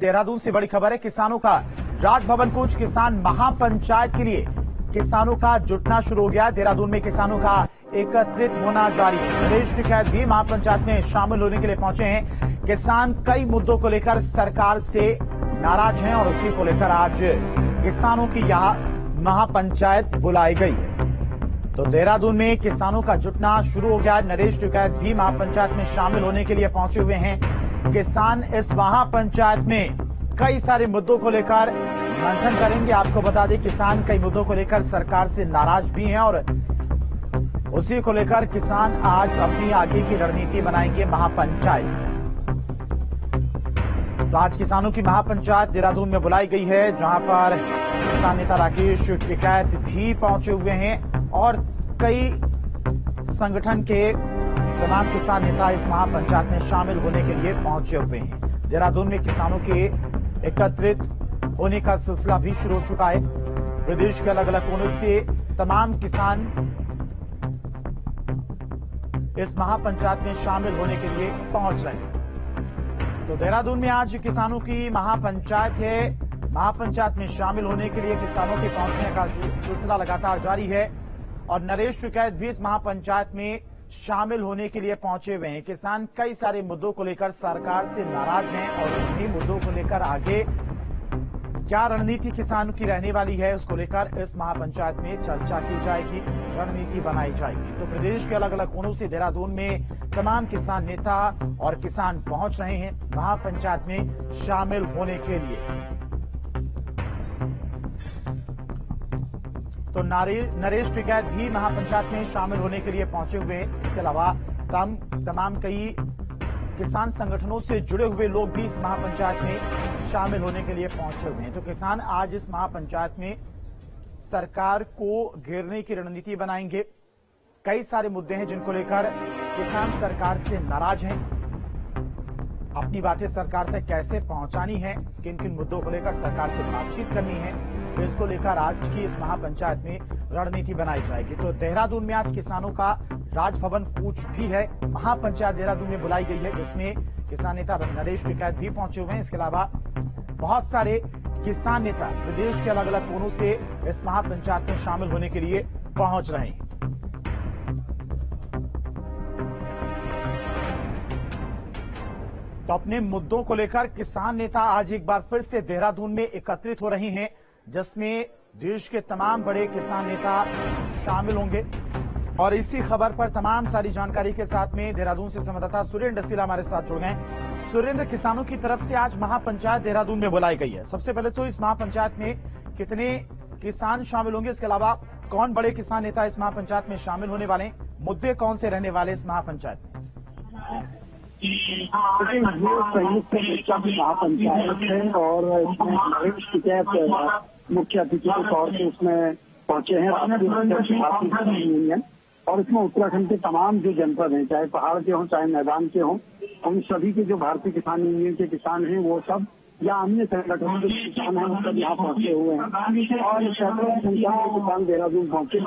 देहरादून से बड़ी खबर है। किसानों का राजभवन कूच, किसान महापंचायत के लिए किसानों का जुटना शुरू हो गया। देहरादून में किसानों का एकत्रित होना जारी है। नरेश टिकैत भी महापंचायत में शामिल होने के लिए पहुंचे हैं। किसान कई मुद्दों को लेकर सरकार से नाराज हैं और उसी को लेकर आज किसानों की यहां महापंचायत बुलाई गई है। तो देहरादून में किसानों का जुटना शुरू हो गया। नरेश टिकैत भी महापंचायत में शामिल होने के लिए पहुंचे हुए हैं। किसान इस महापंचायत में कई सारे मुद्दों को लेकर मंथन करेंगे। आपको बता दें, किसान कई मुद्दों को लेकर सरकार से नाराज भी हैं और उसी को लेकर किसान आज अपनी आगे की रणनीति बनाएंगे महापंचायत। तो आज किसानों की महापंचायत देहरादून में बुलाई गई है, जहां पर किसान नेता राकेश टिकैत भी पहुंचे हुए हैं और कई संगठन के तमाम किसान नेता इस महापंचायत में शामिल होने के लिए पहुंचे हुए हैं। देहरादून में किसानों के एकत्रित होने का सिलसिला भी शुरू हो चुका है। प्रदेश के अलग अलग कोनों से तमाम किसान इस महापंचायत में शामिल होने के लिए पहुंच रहे हैं। तो देहरादून में आज किसानों की महापंचायत है। महापंचायत में शामिल होने के लिए किसानों के पहुंचने का सिलसिला लगातार जारी है और नरेश टिकैत भी इस महापंचायत में शामिल होने के लिए पहुंचे हुए हैं। किसान कई सारे मुद्दों को लेकर सरकार से नाराज हैं और उन्हीं मुद्दों को लेकर आगे क्या रणनीति किसानों की रहने वाली है, उसको लेकर इस महापंचायत में चर्चा की जाएगी, रणनीति बनाई जाएगी। तो प्रदेश के अलग अलग कोनों से देहरादून में तमाम किसान नेता और किसान पहुंच रहे हैं महापंचायत में शामिल होने के लिए। तो नरेश टिकैत भी महापंचायत में शामिल होने के लिए पहुंचे हुए हैं। इसके अलावा तमाम कई किसान संगठनों से जुड़े हुए लोग भी इस महापंचायत में शामिल होने के लिए पहुंचे हुए हैं। तो किसान आज इस महापंचायत में सरकार को घेरने की रणनीति बनाएंगे। कई सारे मुद्दे हैं जिनको लेकर किसान सरकार से नाराज हैं। अपनी बातें सरकार तक कैसे पहुंचानी है, किन किन मुद्दों को लेकर सरकार से बातचीत करनी है, तो इसको लेकर आज की इस महापंचायत में रणनीति बनाई जाएगी। तो देहरादून में आज किसानों का राजभवन कूच भी है। महापंचायत देहरादून में बुलाई गई है, जिसमें किसान नेता नरेश टिकैत भी पहुंचे हुए हैं। इसके अलावा बहुत सारे किसान नेता प्रदेश के अलग अलग कोनों से इस महापंचायत में शामिल होने के लिए पहुंच रहे हैं। तो अपने मुद्दों को लेकर किसान नेता आज एक बार फिर से देहरादून में एकत्रित हो रहे हैं, जिसमें देश के तमाम बड़े किसान नेता शामिल होंगे। और इसी खबर पर तमाम सारी जानकारी के साथ में देहरादून से संवाददाता सुरेंद्र डसीला हमारे साथ जुड़ गए। सुरेंद्र, किसानों की तरफ से आज महापंचायत देहरादून में बुलाई गई है। सबसे पहले तो इस महापंचायत में कितने किसान शामिल होंगे, इसके अलावा कौन बड़े किसान नेता इस महापंचायत में शामिल होने वाले हैं, मुद्दे कौन से रहने वाले इस महापंचायत में? संयुक्त मोर्चा की महापंचायत है और इसमें नरेश टिकैत मुख्य अतिथि के तौर पर उसमें पहुंचे हैं यूनियन। और इसमें उत्तराखंड के तमाम जो जनपद हैं, चाहे पहाड़ के हों चाहे मैदान के हों, उन सभी के जो भारतीय किसान यूनियन के किसान हैं वो सब या अन्य संगठनों के किसान हैं वो सब यहाँ पहुंचे हुए हैं। और सैकड़ों की संख्या में किसान देहरादून पहुंचे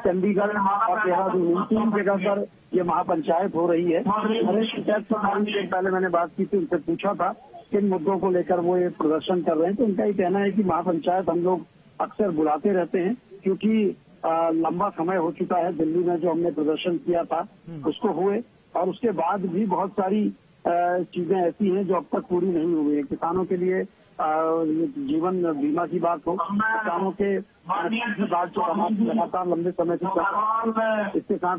चंडीगढ़ और देहरादून तीन जगह पर ये महापंचायत हो रही है। नरेश टिकैत से पहले मैंने बात की थी, उनसे पूछा था किन मुद्दों को लेकर वो ये प्रदर्शन कर रहे हैं। तो उनका ये कहना है कि महापंचायत हम लोग अक्सर बुलाते रहते हैं, क्योंकि लंबा समय हो चुका है। दिल्ली में जो हमने प्रदर्शन किया था उसको हुए और उसके बाद भी बहुत सारी चीजें ऐसी हैं जो अब तक पूरी नहीं हुई है। किसानों के लिए जीवन बीमा की बात हो, किसानों के बात जो लगातार लंबे समय से इसके साथ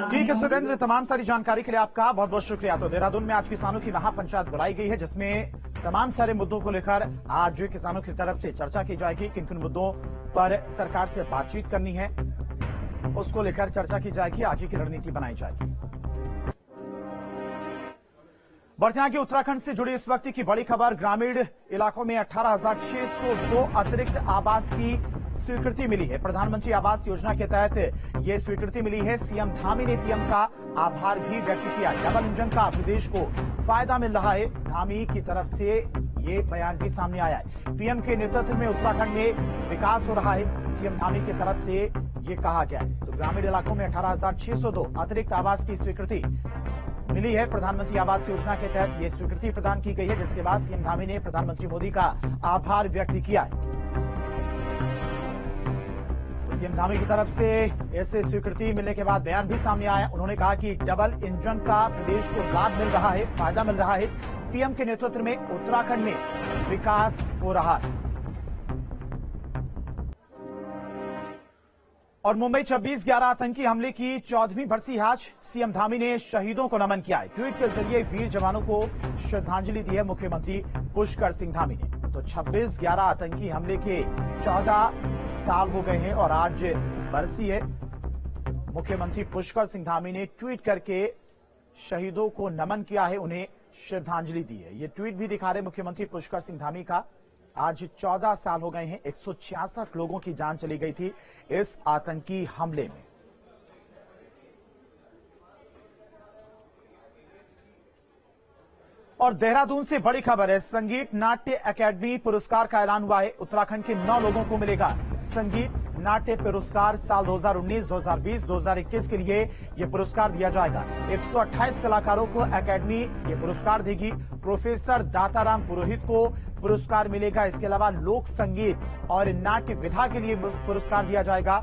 ठीक है सुरेंद्र, तमाम सारी जानकारी के लिए आपका बहुत बहुत शुक्रिया। तो देहरादून में आज किसानों की महापंचायत बुलाई गई है, जिसमें तमाम सारे मुद्दों को लेकर आज किसानों की तरफ से चर्चा की जाएगी। किन किन मुद्दों पर सरकार से बातचीत करनी है उसको लेकर चर्चा की जाएगी, आगे की रणनीति बनाई जाएगी। बढ़ते आगे उत्तराखंड से जुड़ी इस वक्त की बड़ी खबर। ग्रामीण इलाकों में 18,602 अतिरिक्त आवास की स्वीकृति मिली है। प्रधानमंत्री आवास योजना के तहत यह स्वीकृति मिली है। सीएम धामी ने पीएम का आभार भी व्यक्त किया। डबल इंजन का प्रदेश को फायदा मिल रहा है। धामी की तरफ से ये बयान भी सामने आया है। पीएम के नेतृत्व में उत्तराखंड में विकास हो रहा है, सीएम धामी की तरफ से ये कहा गया है। तो ग्रामीण इलाकों में 18,602 अतिरिक्त आवास की स्वीकृति मिली है। प्रधानमंत्री आवास योजना के तहत ये स्वीकृति प्रदान की गई है, जिसके बाद सीएम धामी ने प्रधानमंत्री मोदी का आभार व्यक्त किया है। सीएम धामी की तरफ से ऐसे स्वीकृति मिलने के बाद बयान भी सामने आया। उन्होंने कहा कि डबल इंजन का प्रदेश को लाभ मिल रहा है, फायदा मिल रहा है। पीएम के नेतृत्व में उत्तराखंड में विकास हो रहा है। और मुंबई 26/11 आतंकी हमले की 14वीं बरसी है आज। सीएम धामी ने शहीदों को नमन किया है। ट्वीट के जरिए वीर जवानों को श्रद्धांजलि दी है मुख्यमंत्री पुष्कर सिंह धामी ने। तो 26/11 आतंकी हमले के 14 साल हो गए हैं और आज बरसी है। मुख्यमंत्री पुष्कर सिंह धामी ने ट्वीट करके शहीदों को नमन किया है, उन्हें श्रद्धांजलि दी है। ये ट्वीट भी दिखा रहे मुख्यमंत्री पुष्कर सिंह धामी का। आज 14 साल हो गए हैं, 166 लोगों की जान चली गई थी इस आतंकी हमले में। और देहरादून से बड़ी खबर है, संगीत नाट्य अकेडमी पुरस्कार का ऐलान हुआ है। उत्तराखंड के 9 लोगों को मिलेगा संगीत नाट्य पुरस्कार। साल 2019, 2020, 2021 के लिए यह पुरस्कार दिया जाएगा। 128 कलाकारों को एकेडमी ये पुरस्कार देगी। प्रोफेसर दाताराम पुरोहित को पुरस्कार मिलेगा। इसके अलावा लोक संगीत और नाट्य विधा के लिए पुरस्कार दिया जाएगा।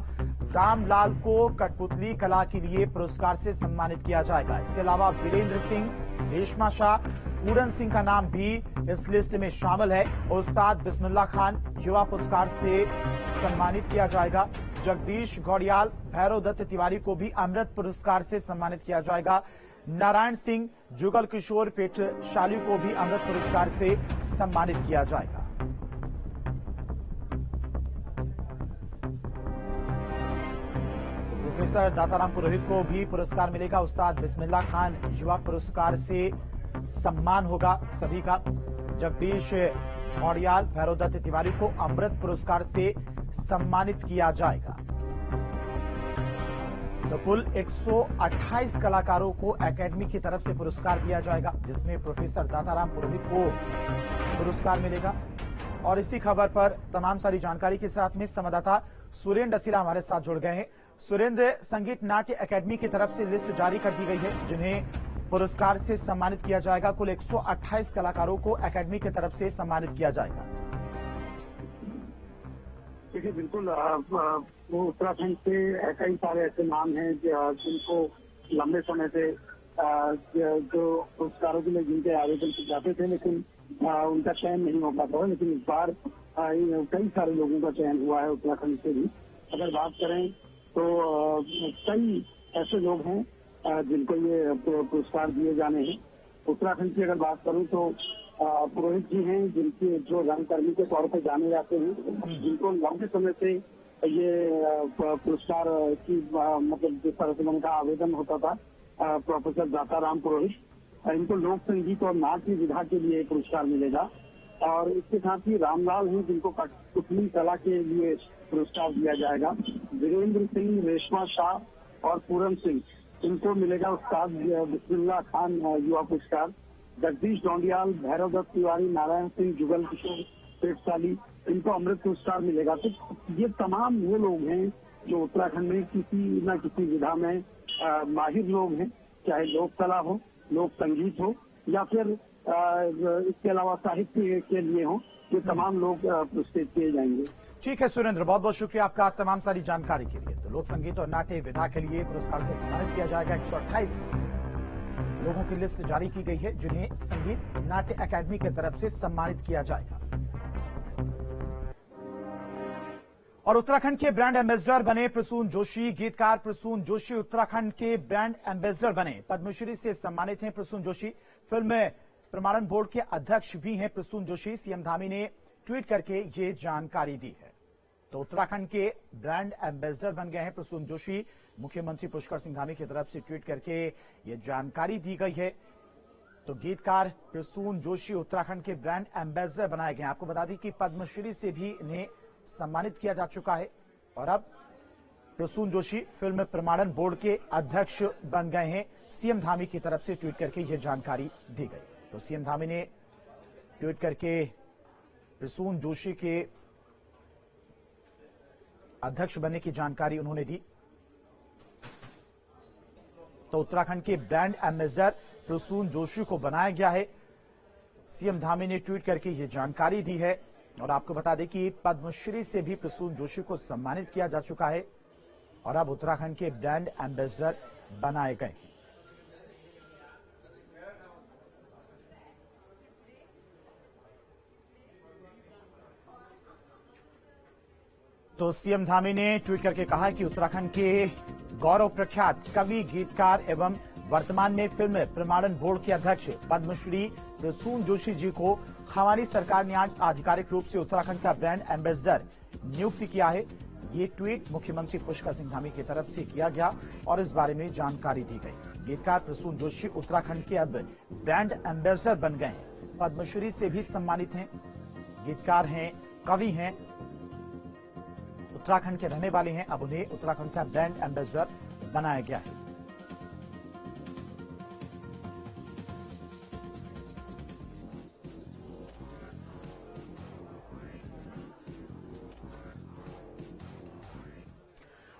रामलाल को कठपुतली कला के लिए पुरस्कार से सम्मानित किया जाएगा। इसके अलावा वीरेंद्र सिंह, रेशमा शाह, पूरन सिंह का नाम भी इस लिस्ट में शामिल है। उस्ताद बिस्मिल्लाह खान युवा पुरस्कार से सम्मानित किया जाएगा। जगदीश गौड़ियाल, भैरव दत्त तिवारी को भी अमृत पुरस्कार से सम्मानित किया जाएगा। नारायण सिंह, जुगल किशोर पेटशाली को भी अमृत पुरस्कार से सम्मानित किया जाएगा। प्रोफेसर दाताराम पुरोहित को भी पुरस्कार मिलेगा। उस्ताद बिस्मिल्लाह खान युवा पुरस्कार से सम्मान होगा सभी का। जगदीश गौड़ियाल, भैरव दत्त तिवारी को अमृत पुरस्कार से सम्मानित किया जाएगा। तो कुल 128 कलाकारों को एकेडमी की तरफ से पुरस्कार दिया जाएगा, जिसमें प्रोफेसर दाताराम पुरोहित को पुरस्कार मिलेगा। और इसी खबर पर तमाम सारी जानकारी के साथ में संवाददाता सुरेंद्र डसीला हमारे साथ जुड़ गए हैं। सुरेंद्र, संगीत नाट्य एकेडमी की तरफ से लिस्ट जारी कर दी गई है जिन्हें पुरस्कार से सम्मानित किया जाएगा। कुल 128 कलाकारों को एकेडमी की तरफ से सम्मानित किया जाएगा। देखिए, बिल्कुल वो उत्तराखंड से कई सारे ऐसे नाम हैं जिनको लंबे समय से जो पुरस्कारों के लिए जिनके आवेदन किए जाते थे, लेकिन उनका चयन नहीं हो पाता है। लेकिन इस बार कई सारे लोगों का चयन हुआ है उत्तराखंड से भी। अगर बात करें तो कई ऐसे लोग हैं जिनको ये पुरस्कार दिए जाने हैं। उत्तराखंड की अगर बात करूं तो पुरोहित जी हैं, जिनके जो रंगकर्मी के तौर पर जाने जाते हैं, जिनको लंबे समय से ये पुरस्कार की मतलब जिस तरह से उनका आवेदन होता था, प्रोफेसर दाताराम पुरोहित, इनको लोक संगीत और नाट्य विधा के लिए पुरस्कार मिलेगा। और इसके साथ ही रामलाल हैं, जिनको कठपुतली कला के लिए पुरस्कार दिया जाएगा। वीरेंद्र सिंह, रेशमा शाह और पूरन सिंह, इनको मिलेगा उस्ताद बिस्मिल्लाह खान युवा पुरस्कार। जगदीश गौड़ियाल, भैरव दत्त तिवारी, नारायण सिंह, जुगल किशोर पेटशाली, इनको अमृत पुरस्कार मिलेगा। तो ये तमाम वो लोग हैं जो उत्तराखंड में किसी न किसी विधा में माहिर लोग हैं, चाहे लोक कला हो, लोक संगीत हो, या फिर इसके अलावा साहित्य के लिए हो, ये तमाम लोग पुरस्कृत किए जाएंगे। ठीक है सुरेंद्र, बहुत बहुत शुक्रिया आपका तमाम सारी जानकारी के लिए। तो लोक संगीत और नाट्य विधा के लिए पुरस्कार से सम्मानित किया जाएगा। 128 लोगों की लिस्ट जारी की गई है जिन्हें संगीत नाट्य अकेडमी की तरफ से सम्मानित किया जाएगा। और उत्तराखंड के ब्रांड एम्बेसडर बने प्रसून जोशी। गीतकार प्रसून जोशी उत्तराखंड के ब्रांड एम्बेसडर बने। पद्मश्री से सम्मानित हैं प्रसून जोशी। फिल्म प्रमाणन बोर्ड के अध्यक्ष भी हैं प्रसून जोशी। सीएम धामी ने ट्वीट करके ये जानकारी दी है। तो उत्तराखंड के ब्रांड एम्बेसडर बन गए हैं प्रसून जोशी। मुख्यमंत्री पुष्कर सिंह धामी की तरफ से ट्वीट करके ये जानकारी दी गई है। तो गीतकार प्रसून जोशी उत्तराखंड के ब्रांड एम्बेसडर बनाए गए। आपको बता दें कि पद्मश्री से भी इन्हें सम्मानित किया जा चुका है। और अब प्रसून जोशी फिल्म प्रमाणन बोर्ड के अध्यक्ष बन गए हैं। सीएम धामी की तरफ से ट्वीट करके यह जानकारी दी गई। तो सीएम धामी ने ट्वीट करके प्रसून जोशी के अध्यक्ष बनने की जानकारी उन्होंने दी। तो उत्तराखंड के ब्रांड एम्बेसडर प्रसून जोशी को बनाया गया है। सीएम धामी ने ट्वीट करके यह जानकारी दी है। और आपको बता दें कि पद्मश्री से भी प्रसून जोशी को सम्मानित किया जा चुका है और अब उत्तराखंड के ब्रांड एम्बेसडर बनाए गए। तो सीएम धामी ने ट्वीट करके कहा कि उत्तराखंड के गौरव प्रख्यात कवि, गीतकार एवं वर्तमान में फिल्म प्रमाणन बोर्ड के अध्यक्ष पद्मश्री प्रसून जोशी जी को हमारी सरकार ने आज आधिकारिक रूप से उत्तराखंड का ब्रांड एम्बेसडर नियुक्त किया है। ये ट्वीट मुख्यमंत्री पुष्कर सिंह धामी की तरफ से किया गया और इस बारे में जानकारी दी गई। गीतकार प्रसून जोशी उत्तराखंड के अब ब्रांड एम्बेसडर बन गए हैं। पद्मश्री से भी सम्मानित हैं, गीतकार हैं, कवि हैं, उत्तराखंड के रहने वाले हैं। अब उन्हें उत्तराखंड का ब्रांड एम्बेसडर बनाया गया है।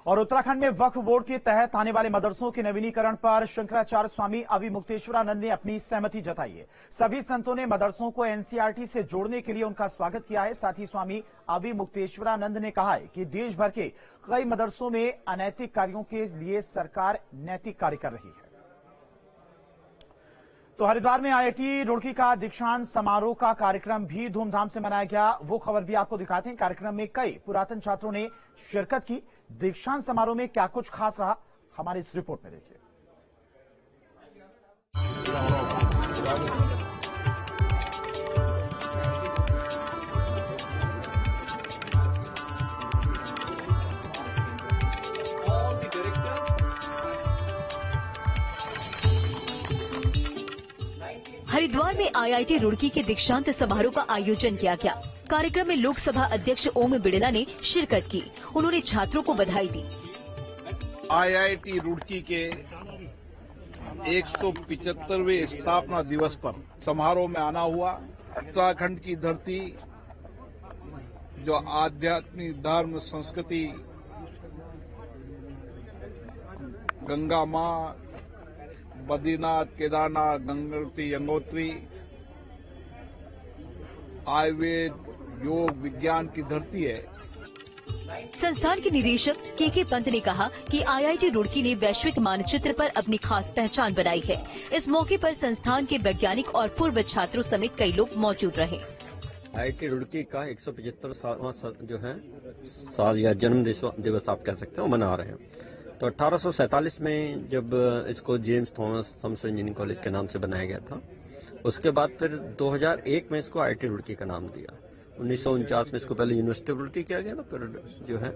और उत्तराखंड में वक्फ बोर्ड के तहत आने वाले मदरसों के नवीनीकरण पर शंकराचार्य स्वामी अविमुक्तेश्वरानंद ने अपनी सहमति जताई है। सभी संतों ने मदरसों को एनसीईआरटी से जोड़ने के लिए उनका स्वागत किया है। साथ ही स्वामी अविमुक्तेश्वरानंद ने कहा है कि देश भर के कई मदरसों में अनैतिक कार्यों के लिए सरकार नैतिक कार्य कर रही है। तो हरिद्वार में आईआईटी रुड़की का दीक्षांत समारोह का कार्यक्रम भी धूमधाम से मनाया गया। वो खबर भी आपको दिखाते हैं। कार्यक्रम में कई पुरातन छात्रों ने शिरकत की। दीक्षांत समारोह में क्या कुछ खास रहा, हमारी इस रिपोर्ट में देखिए। हरिद्वार में आईआईटी रुड़की के दीक्षांत समारोह का आयोजन किया गया। कार्यक्रम में लोकसभा अध्यक्ष ओम बिड़ला ने शिरकत की। उन्होंने छात्रों को बधाई दी। आईआईटी रुड़की के 175वें स्थापना दिवस पर समारोह में आना हुआ। उत्तराखंड की धरती जो आध्यात्मिक धर्म संस्कृति, गंगा माँ, बद्रीनाथ, केदारनाथ, गंगोत्री, यमुनोत्री, आयुर्वेद, योग, विज्ञान की धरती है। संस्थान के निदेशक के पंत ने कहा कि आईआईटी रुड़की ने वैश्विक मानचित्र पर अपनी खास पहचान बनाई है। इस मौके पर संस्थान के वैज्ञानिक और पूर्व छात्रों समेत कई लोग मौजूद रहे। आईआईटी रुड़की का 175वां जो है साल या जन्म दिवस आप कह सकते हो मना रहे हैं। तो 1847 में जब इसको James Thomas Thomson engineering college के नाम से बनाया गया था, उसके बाद फिर 2001 में इसको आईआईटी रुड़की का नाम दिया। 1949 में इसको पहले यूनिवर्सिटी रुड़की किया गया था, फिर जो है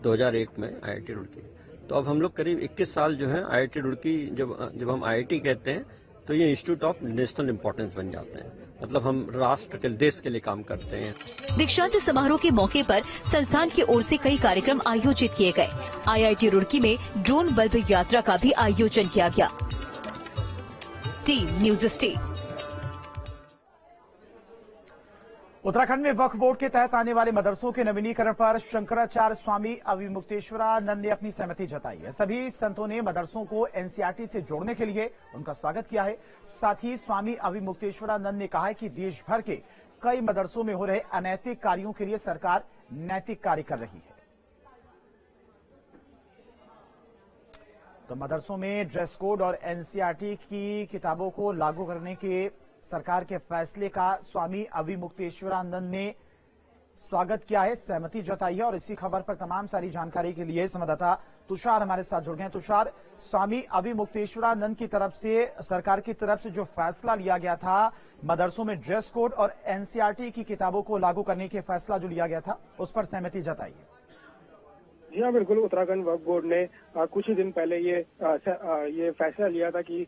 2001 में आईआईटी रुड़की। तो अब हम लोग करीब 21 साल जो है आईआईटी रुड़की, जब हम आईआईटी कहते हैं तो ये इंस्टीट्यूट ऑफ नेशनल इम्पोर्टेंस बन जाते हैं। मतलब हम राष्ट्र के, देश के लिए काम करते हैं। दीक्षांत समारोह के मौके पर संस्थान की ओर से कई कार्यक्रम आयोजित किए गए। आईआईटी रुड़की में ड्रोन बल्ब यात्रा का भी आयोजन किया गया। Team news state. उत्तराखंड में वक्फ बोर्ड के तहत आने वाले मदरसों के नवीनीकरण पर शंकराचार्य स्वामी अविमुक्तेश्वरानंद ने अपनी सहमति जताई है। सभी संतों ने मदरसों को एनसीईआरटी से जोड़ने के लिए उनका स्वागत किया है। साथ ही स्वामी अविमुक्तेश्वरानंद ने कहा है कि देश भर के कई मदरसों में हो रहे अनैतिक कार्यों के लिए सरकार नैतिक कार्य कर रही है। तो मदरसों में ड्रेस कोड और एनसीईआरटी की किताबों को लागू करने के सरकार के फैसले का स्वामी अविमुक्तेश्वरानंद ने स्वागत किया है, सहमति जताई है। और इसी खबर पर तमाम सारी जानकारी के लिए संवाददाता तुषार हमारे साथ जुड़ गए हैं। तुषार, स्वामी अविमुक्तेश्वरानंद की तरफ से, सरकार की तरफ से जो फैसला लिया गया था मदरसों में ड्रेस कोड और एनसीईआरटी की किताबों को लागू करने के फैसला जो लिया गया था, उस पर सहमति जताई है। जी हाँ, बिल्कुल। उत्तराखंड वक्फ बोर्ड ने कुछ ही दिन पहले ये फैसला लिया था कि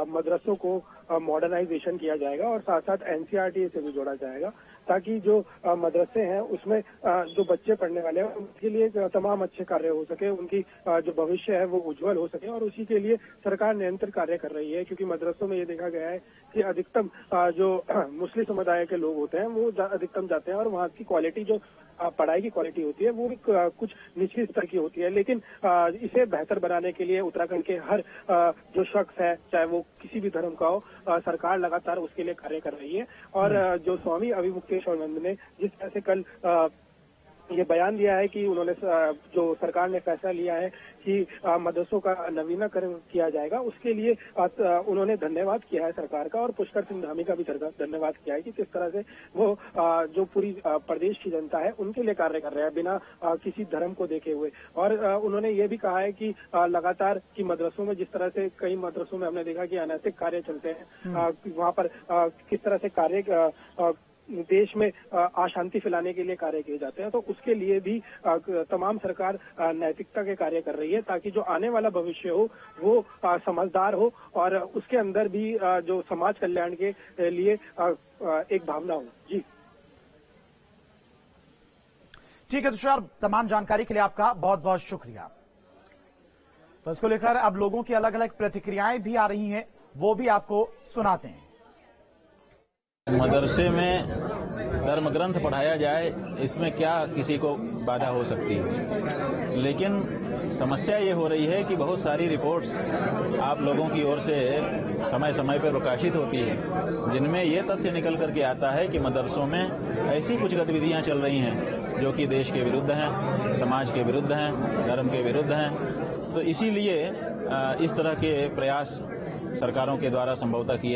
मदरसों को मॉडर्नाइजेशन किया जाएगा और साथ साथ एनसीईआरटी से भी जोड़ा जाएगा, ताकि जो मदरसे हैं उसमें जो बच्चे पढ़ने वाले हैं उनके लिए तमाम अच्छे कार्य हो सके, उनकी जो भविष्य है वो उज्जवल हो सके। और उसी के लिए सरकार निरंतर कार्य कर रही है, क्योंकि मदरसों में ये देखा गया है कि अधिकतम जो मुस्लिम समुदाय के लोग होते हैं वो अधिकतम जाते हैं और वहाँ की क्वालिटी जो पढ़ाई की क्वालिटी होती है वो भी कुछ निचली स्तर की होती है। लेकिन इसे बेहतर बनाने के लिए उत्तराखंड के हर जो शख्स है, चाहे वो किसी भी धर्म का हो, सरकार लगातार उसके लिए कार्य कर रही है। और जो स्वामी अभिमुक्तेश्वरानंद ने जिस तरह से कल ये बयान दिया है कि उन्होंने जो सरकार ने फैसला लिया है कि मदरसों का नवीनीकरण किया जाएगा, उसके लिए उन्होंने धन्यवाद किया है सरकार का। और पुष्कर सिंह धामी का भी धन्यवाद किया है कि किस तरह से वो जो पूरी प्रदेश की जनता है उनके लिए कार्य कर रहे हैं बिना किसी धर्म को देखे हुए। और उन्होंने ये भी कहा है कि लगातार कि मदरसों में जिस तरह से कई मदरसों में हमने देखा कि अनैतिक कार्य चलते हैं, वहाँ पर किस तरह से कार्य देश में अशांति फैलाने के लिए कार्य किए जाते हैं, तो उसके लिए भी तमाम सरकार नैतिकता के कार्य कर रही है, ताकि जो आने वाला भविष्य हो वो समझदार हो और उसके अंदर भी जो समाज कल्याण के लिए एक भावना हो। जी ठीक है तुषार, तमाम जानकारी के लिए आपका बहुत बहुत शुक्रिया। तो इसको लेकर अब लोगों की अलग अलग प्रतिक्रियाएं भी आ रही हैं, वो भी आपको सुनाते हैं। मदरसे में धर्म ग्रंथ पढ़ाया जाए, इसमें क्या किसी को बाधा हो सकती है। लेकिन समस्या ये हो रही है कि बहुत सारी रिपोर्ट्स आप लोगों की ओर से समय समय पर प्रकाशित होती है, जिनमें ये तथ्य निकल करके आता है कि मदरसों में ऐसी कुछ गतिविधियां चल रही हैं जो कि देश के विरुद्ध हैं, समाज के विरुद्ध हैं, धर्म के विरुद्ध हैं। तो इसीलिए इस तरह के प्रयास सरकारों के द्वारा संभवतः किए